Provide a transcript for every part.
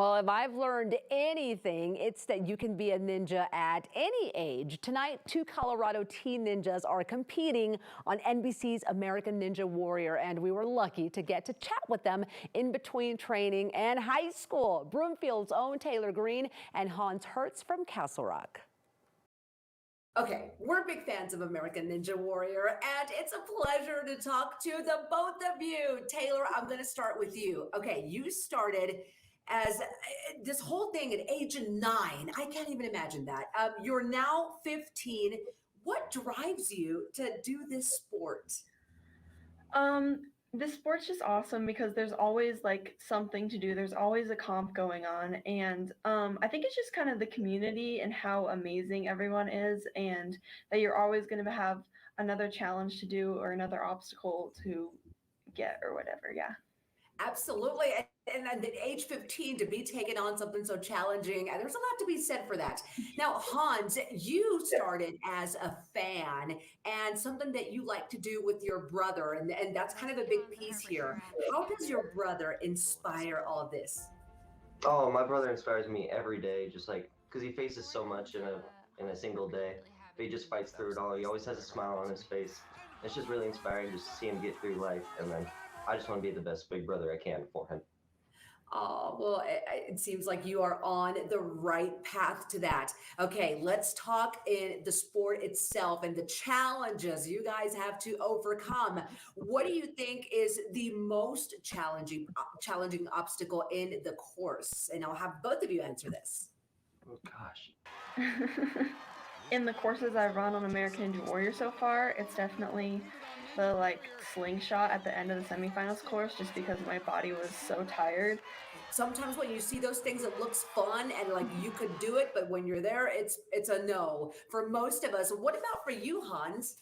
Well, if I've learned anything, it's that you can be a ninja at any age. Tonight, two Colorado teen ninjas are competing on NBC's American Ninja Warrior, and we were lucky to get to chat with them in between training and high school. Broomfield's own Taylor Green and Hans Hertz from Castle Rock. Okay, we're big fans of American Ninja Warrior, and it's a pleasure to talk to the both of you. Taylor, I'm going to start with you. Okay, you started as this whole thing at age 9. I can't even imagine that. You're now 15. What drives you to do this sport? This sport's just awesome because there's always like something to do. There's always a comp going on, and I think it's just kind of the community and how amazing everyone is, and that you're always going to have another challenge to do or another obstacle to get or whatever. Yeah. Absolutely. And at age 15 to be taking on something so challenging, there's a lot to be said for that. Now, Hans, you started as a fan and something that you like to do with your brother, and that's kind of a big piece here. How does your brother inspire all this? Oh, my brother inspires me every day, just like because he faces so much in a single day. But he just fights through it all. He always has a smile on his face. It's just really inspiring just to see him get through life, and then I just want to be the best big brother I can for him. Oh, well, it seems like you are on the right path to that. Okay, let's talk in the sport itself and the challenges you guys have to overcome. What do you think is the most challenging obstacle in the course? And I'll have both of you answer this. Oh, gosh. In the courses I've run on American Ninja Warrior so far, it's definitely the slingshot at the end of the semifinals course, just because my body was so tired. Sometimes when you see those things, it looks fun and like you could do it, but when you're there, it's a no for most of us. What about for you, Hans?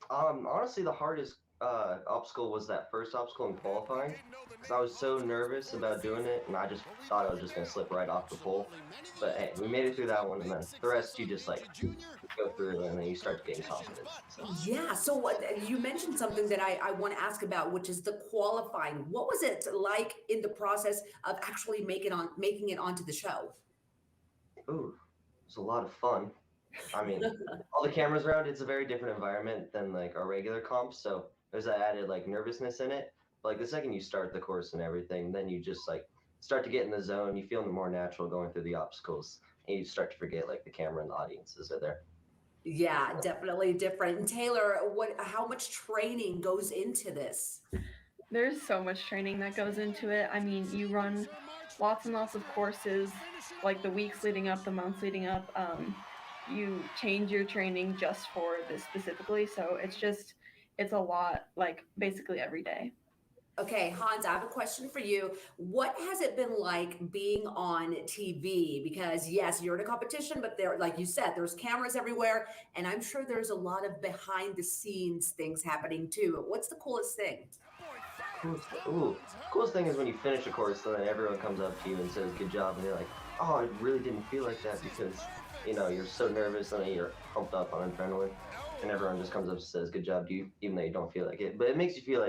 Honestly, the hardest obstacle was that first obstacle in qualifying, because I was so nervous about doing it, and I just thought I was just gonna slip right off the pole. But hey, we made it through that one, and then the rest you just go through, and then you start to gain confidence. So. Yeah. So what you mentioned something that I want to ask about, which is the qualifying. What was it like in the process of actually making it onto the show? Ooh, it was a lot of fun. I mean, all the cameras around, it's a very different environment than like our regular comps, so there's that added nervousness in it. But like the second you start the course and everything, then you just start to get in the zone. You feel more natural going through the obstacles, and you start to forget the camera and the audiences are there. Yeah, definitely different. And Taylor, how much training goes into this? There's so much training that goes into it. I mean, you run lots and lots of courses, like the weeks leading up, the months leading up. You change your training just for this specifically, so it's a lot, basically every day. Okay, Hans, I have a question for you. What has it been like being on TV? Because yes, you're in a competition, but there, like you said, there's cameras everywhere, and I'm sure there's a lot of behind the scenes things happening too. What's the coolest thing? Coolest thing is when you finish a course, and then everyone comes up to you and says, "Good job," and you're like, "Oh, I really didn't feel like that," because you're so nervous and then you're pumped up on adrenaline, and everyone just comes up and says, "Good job," to you, even though you don't feel like it. But it makes you feel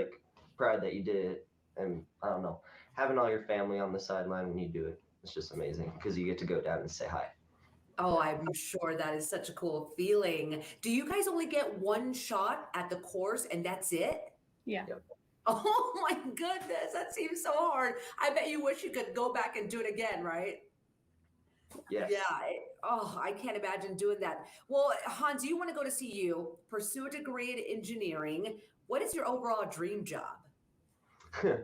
proud that you did it, and I don't know, having all your family on the sideline when you do it, it's just amazing because you get to go down and say hi. Oh, I'm sure that is such a cool feeling. Do you guys only get one shot at the course and that's it? Yeah. Yep. Oh my goodness, that seems so hard. I bet you wish you could go back and do it again, right? Yes. Yeah. I can't imagine doing that. Well, Hans, you want to go to CU, pursue a degree in engineering. What is your overall dream job?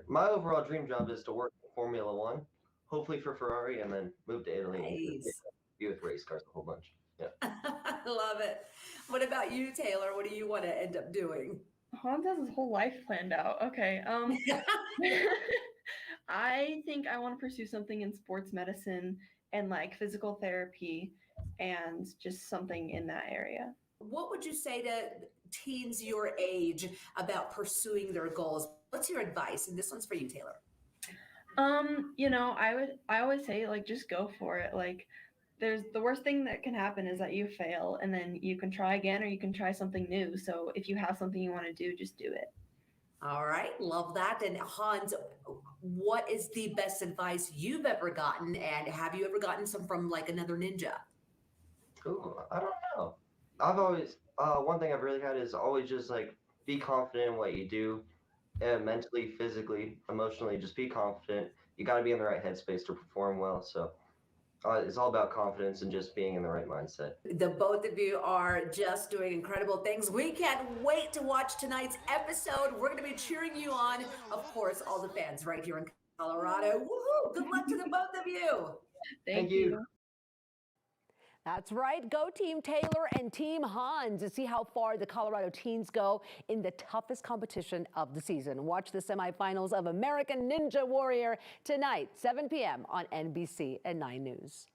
My overall dream job is to work in Formula One, hopefully for Ferrari, and then move to Italy and be with race cars a whole bunch. Yeah. I love it. What about you, Taylor? What do you want to end up doing? Hans has his whole life planned out. Okay. I think I want to pursue something in sports medicine and physical therapy and just something in that area. What would you say to teens your age about pursuing their goals? What's your advice? And this one's for you, Taylor. I always say just go for it. There's the worst thing that can happen is that you fail, and then you can try again or you can try something new. So if you have something you want to do, just do it. All right, love that. And Hans, what is the best advice you've ever gotten? And have you ever gotten some from like another ninja? Ooh, I don't know. I've always one thing I've really had is always just like be confident in what you do, mentally, physically, emotionally. Just be confident. You got to be in the right headspace to perform well. So it's all about confidence and just being in the right mindset. The both of you are just doing incredible things. We can't wait to watch tonight's episode. We're going to be cheering you on. Of course, all the fans right here in Colorado. Woohoo! Good luck to the both of you. Thank you. That's right. Go Team Taylor and Team Hans to see how far the Colorado teens go in the toughest competition of the season. Watch the semifinals of American Ninja Warrior tonight, 7 p.m. on NBC and 9 News.